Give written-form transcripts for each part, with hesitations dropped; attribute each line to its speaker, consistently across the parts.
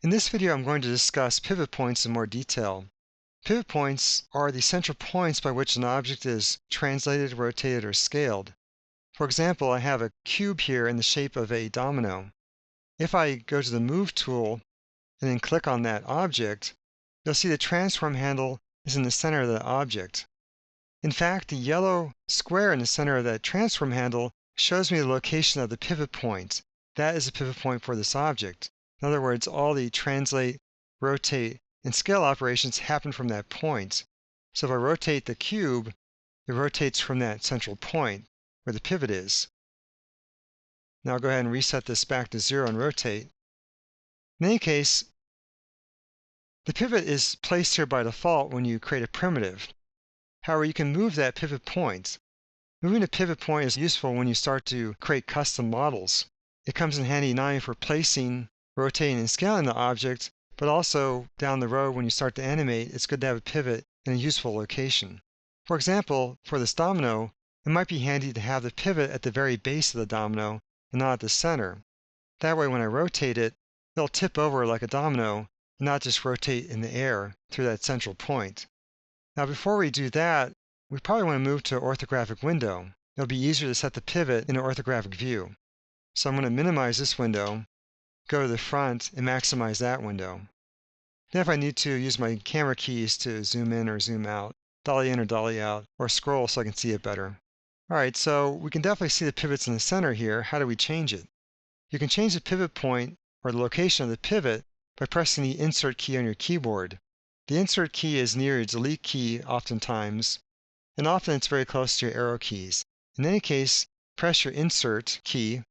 Speaker 1: In this video, I'm going to discuss pivot points in more detail. Pivot points are the central points by which an object is translated, rotated, or scaled. For example, I have a cube here in the shape of a domino. If I go to the Move tool and then click on that object, you'll see the transform handle is in the center of the object. In fact, the yellow square in the center of that transform handle shows me the location of the pivot point. That is a pivot point for this object. In other words, all the translate, rotate, and scale operations happen from that point. So if I rotate the cube, it rotates from that central point where the pivot is. Now I'll go ahead and reset this back to 0 and rotate. In any case, the pivot is placed here by default when you create a primitive. However, you can move that pivot point. Moving a pivot point is useful when you start to create custom models. It comes in handy not only for placing, rotating, and scaling the object, but also down the road when you start to animate, it's good to have a pivot in a useful location. For example, for this domino, it might be handy to have the pivot at the very base of the domino and not at the center. That way, when I rotate it, it'll tip over like a domino and not just rotate in the air through that central point. Now, before we do that, we probably want to move to an orthographic window. It'll be easier to set the pivot in an orthographic view. So I'm going to minimize this window, go to the front, and maximize that window. Then if I need to, use my camera keys to zoom in or zoom out, dolly in or dolly out, or scroll so I can see it better. Alright, so we can definitely see the pivots in the center here. How do we change it? You can change the pivot point or the location of the pivot by pressing the Insert key on your keyboard. The Insert key is near your Delete key oftentimes, and often it's very close to your arrow keys. In any case, press your Insert key,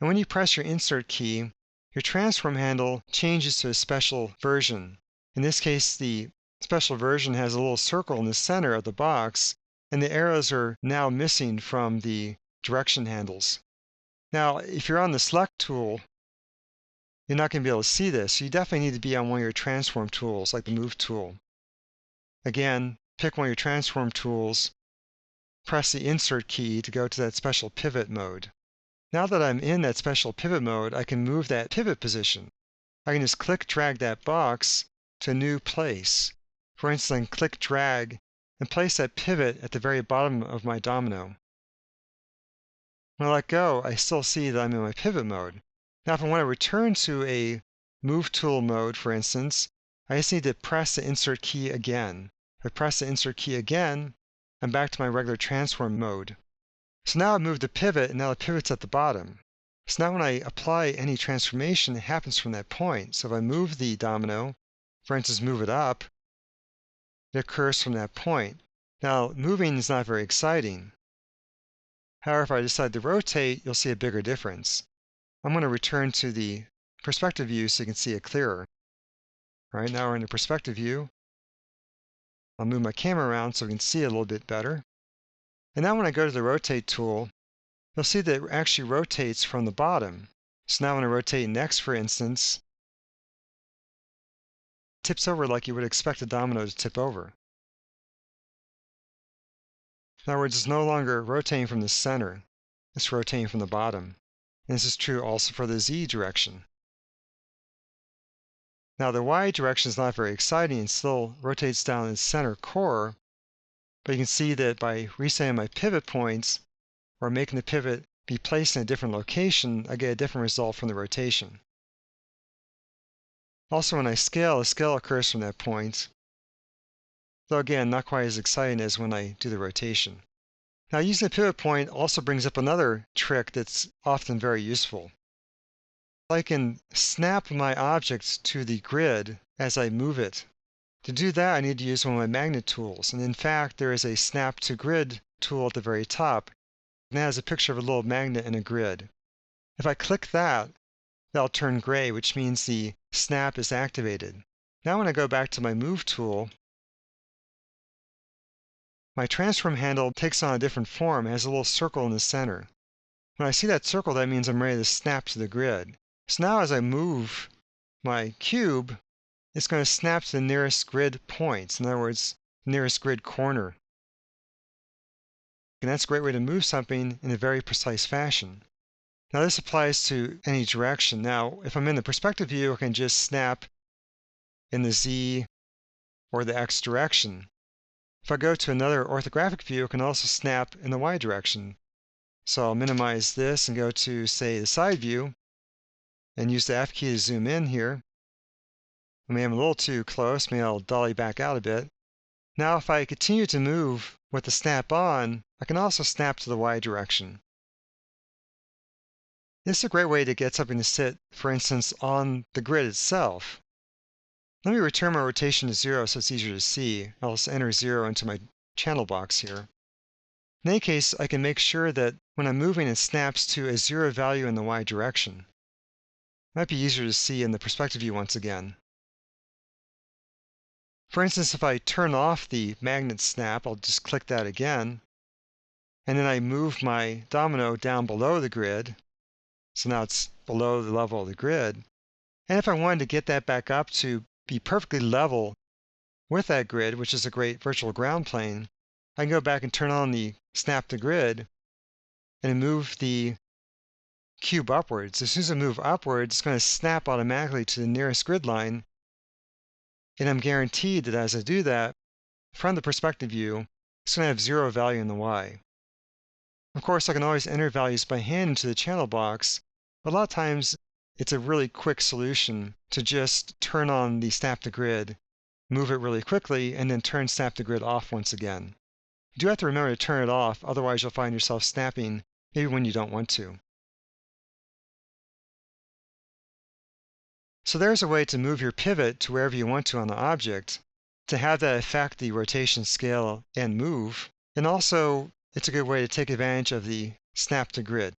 Speaker 1: and when you press your Insert key, your transform handle changes to a special version. In this case, the special version has a little circle in the center of the box, and the arrows are now missing from the direction handles. Now, if you're on the Select tool, you're not going to be able to see this. So you definitely need to be on one of your transform tools, like the Move tool. Again, pick one of your transform tools, press the Insert key to go to that special pivot mode. Now that I'm in that special pivot mode, I can move that pivot position. I can just click drag that box to a new place. For instance, I can click drag and place that pivot at the very bottom of my domino. When I let go, I still see that I'm in my pivot mode. Now, if I want to return to a Move tool mode, for instance, I just need to press the Insert key again. If I press the Insert key again, I'm back to my regular transform mode. So now I've moved the pivot, and now the pivot's at the bottom. So now when I apply any transformation, it happens from that point. So if I move the domino, for instance, move it up, it occurs from that point. Now, moving is not very exciting. However, if I decide to rotate, you'll see a bigger difference. I'm going to return to the perspective view so you can see it clearer. All right, now we're in the perspective view. I'll move my camera around so we can see it a little bit better. And now when I go to the Rotate tool, you'll see that it actually rotates from the bottom. So now when I rotate next, for instance, it tips over like you would expect a domino to tip over. In other words, it's no longer rotating from the center, it's rotating from the bottom. And this is true also for the Z direction. Now the Y direction is not very exciting and still rotates down the center core, but you can see that by resetting my pivot points or making the pivot be placed in a different location, I get a different result from the rotation. Also, when I scale, the scale occurs from that point, though again, not quite as exciting as when I do the rotation. Now, using the pivot point also brings up another trick that's often very useful. I can snap my object to the grid as I move it. To do that, I need to use one of my magnet tools. And in fact, there is a Snap to Grid tool at the very top. And that has a picture of a little magnet in a grid. If I click that, that'll turn gray, which means the snap is activated. Now when I go back to my Move tool, my transform handle takes on a different form. It has a little circle in the center. When I see that circle, that means I'm ready to snap to the grid. So now as I move my cube, it's going to snap to the nearest grid points. In other words, nearest grid corner. And that's a great way to move something in a very precise fashion. Now this applies to any direction. Now, if I'm in the perspective view, I can just snap in the Z or the X direction. If I go to another orthographic view, I can also snap in the Y direction. So I'll minimize this and go to, say, the side view and use the F key to zoom in here. I may I'm a little too close, maybe I'll dolly back out a bit. Now if I continue to move with the snap on, I can also snap to the Y direction. This is a great way to get something to sit, for instance, on the grid itself. Let me return my rotation to 0 so it's easier to see. I'll just enter 0 into my channel box here. In any case, I can make sure that when I'm moving, it snaps to a 0 value in the Y direction. It might be easier to see in the perspective view once again. For instance, if I turn off the magnet snap, I'll just click that again. And then I move my domino down below the grid. So now it's below the level of the grid. And if I wanted to get that back up to be perfectly level with that grid, which is a great virtual ground plane, I can go back and turn on the snap to grid and move the cube upwards. As soon as I move upwards, it's going to snap automatically to the nearest grid line. And I'm guaranteed that as I do that, from the perspective view, it's going to have 0 value in the Y. Of course, I can always enter values by hand into the channel box, but a lot of times it's a really quick solution to just turn on the snap to grid, move it really quickly, and then turn snap to grid off once again. You do have to remember to turn it off, otherwise you'll find yourself snapping maybe when you don't want to. So there's a way to move your pivot to wherever you want to on the object, to have that affect the rotation, scale, and move. And also, it's a good way to take advantage of the snap to grid.